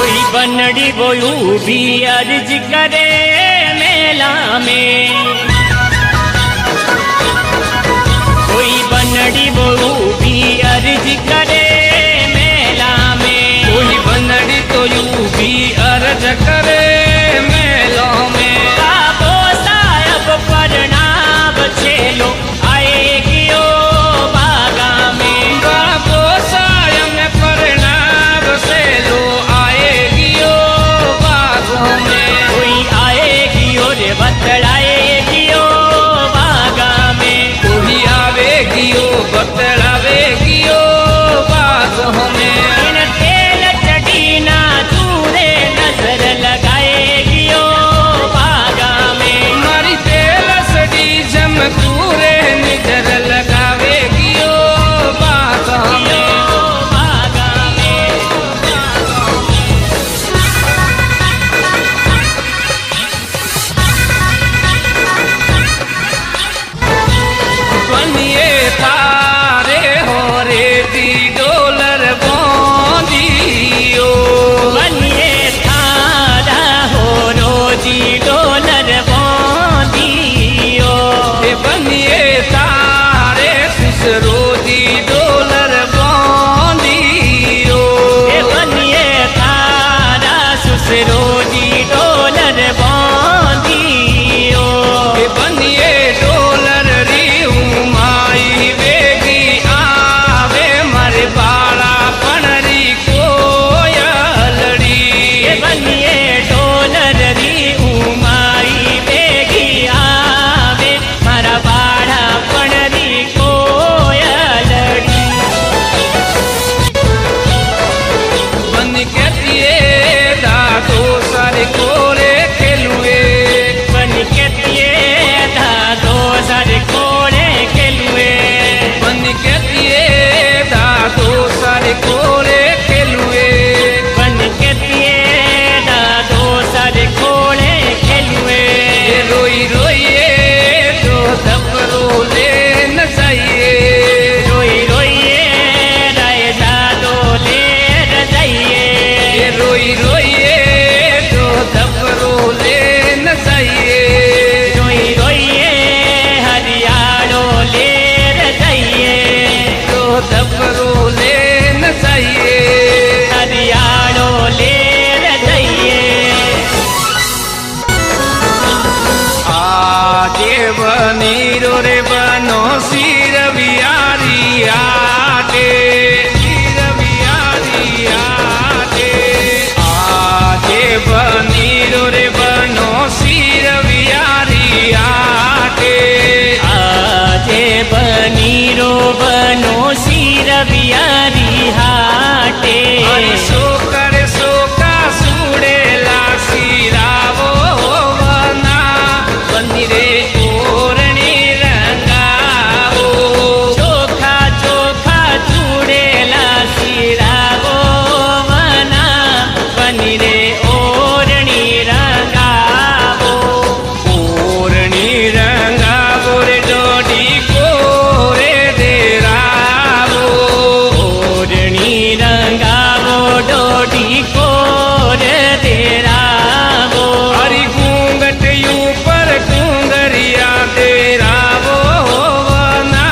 कोई बनड़ी वो भी अर्ज करे मेला में, कोई बनड़ी वो भी अर्ज करे मेला में, कोई बनड़ी तो यूं भी अर्ज करे मेला में। बाबो साहब प्रणाम छेलो आएगी ओ बागा में, बाबो साहब प्रणाम छेलो आएगी ओ बागों में। कोई आएगी और बतलाएगी ओ बागा में, कोई आवेगी ओ बतलावेगी ओ बागों में। इन तेल चढ़ी ना दूरे नजर लगाएगी ओ बागा में, मारी तेल सड़ी जमकूरे नजर लगावेगी ओ बागों में। बागा में। बनिए तारे हो रे दी डोलर बोंदियो, बनिए थारा हो रोजी डोलर बोंदियो, ए बनिए तारे खुसरो दी डोलर बोंदियो। ए बनिए थारा सुसरोजी डोलर बोंदियो, ए बनिए डोलर री उमाई वेगी आवे मारे बाला पनरी कोयलड़ी। ए बनिए डोलर री उमाई बेगी आवे मारा बाड़ा पणरी कोयलड़ी, बन के दिए दादो सारे कोरे खेलुए, बन के दिए दादो सर कोड़े खेलुए, बन के दिए दादो सारे कोरे खेलुए। बन के दिए दादो सर कोड़े खेलुए, ये रोई रोइए तो दबरो ले न जाइए, रोई रोइए राय दादो ले रजाइए, ये रोई रोइए तो दबरो ले न जाइए। रोई रोइए हरियाणो ले रजाइए, तो दबरो ले न जाइए। हरियाणो ले रजाइए। आगे बनीरो रे बनो सिर बियारी आटे, सिर बियारी आटे। आगे बनीरो रे बनो सिर बियारी आटे। आजे बनीरो बनो सिर बियारी हाटे, अरे सोका सुड़ेला सिरावो बना बनीरे ओरणी रंगावो। चोखा चोखा चूड़ेला सिरावो मना बनीरे ओरणी रंगावो, ओरणी रंगावो रे डोडी कोरे देरावो। ओरणी रंगावो डोडी कोर देरावो, हरी घूंघट ऊपर घूंघरिया देरावो बना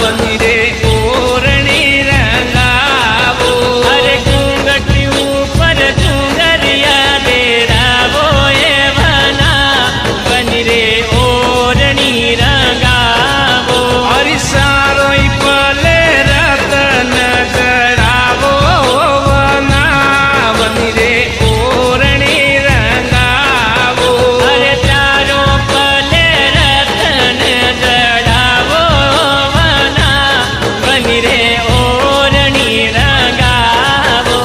बनीरे ओरणी रंगावो। अरे घूंघट ऊपर घूंघरिया देरावो ये बना बनीरे ओरणी रंगावो, हरी सारोई पले रतन गड़ावो बना बनीरे ओरणी रंगावो। अरे चारों पले रतन जड़ावो बना बनीरे ओरणी रंगावो।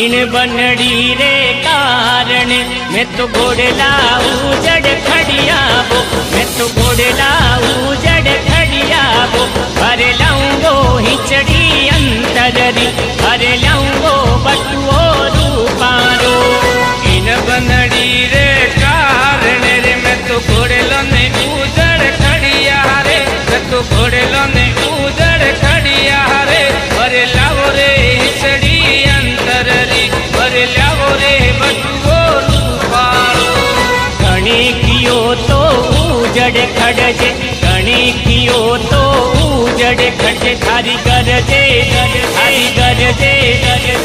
इन बनड़ी रे कारण मैं तो घोड़ला उजड़ खड़ियावो, मैं तो घोड़ला उजड़ खड़ियावो। अरे लाऊंगो हिचड़ी अंतररी, अरे लाऊंगो बटुओ रूपारो। इन बनड़ी रे कारण रे मैं तो घोड़ेलो ने उजड़ खड़िया रे, मैं तो घोड़ेलो ने उजड़ खड़िया रे। अरे लाओ रे खड़जे घणी कियो तो उजड़ खड़जे थारी गरजे थारी गरजे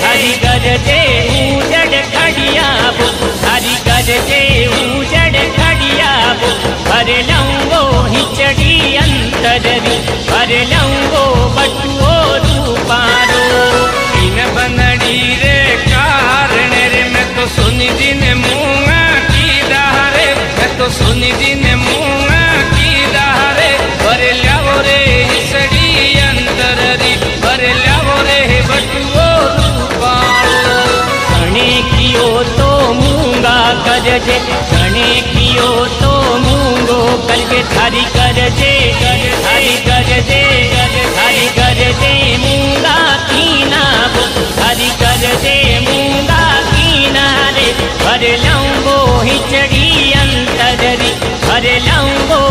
थारी गरजे उजड़ खड़ियाबो थारी गरजे उजड़ खड़ियाबो भर लंगो हिचड़ी अंतररी भर लंगो बटुओ रूपारो इन बनड़ी रे कारण रे मैं तो सुनी दिन मुँगा की दारे मैं तो सुनी दिन मुँगा की दारे भर ल्यावो रे हिसड़ी अंतररी भर ल्यावो रे बटुओ रूपारो घणे कियो तो मूंगा करजे घणे कियो तो मूंगो करजे थारी करजे थारी करजे थारी करजे मूंगा कीना बो थारी करजे मूंगा कीना रे भर लंगो हिचड़ी अंतररी भर लंगो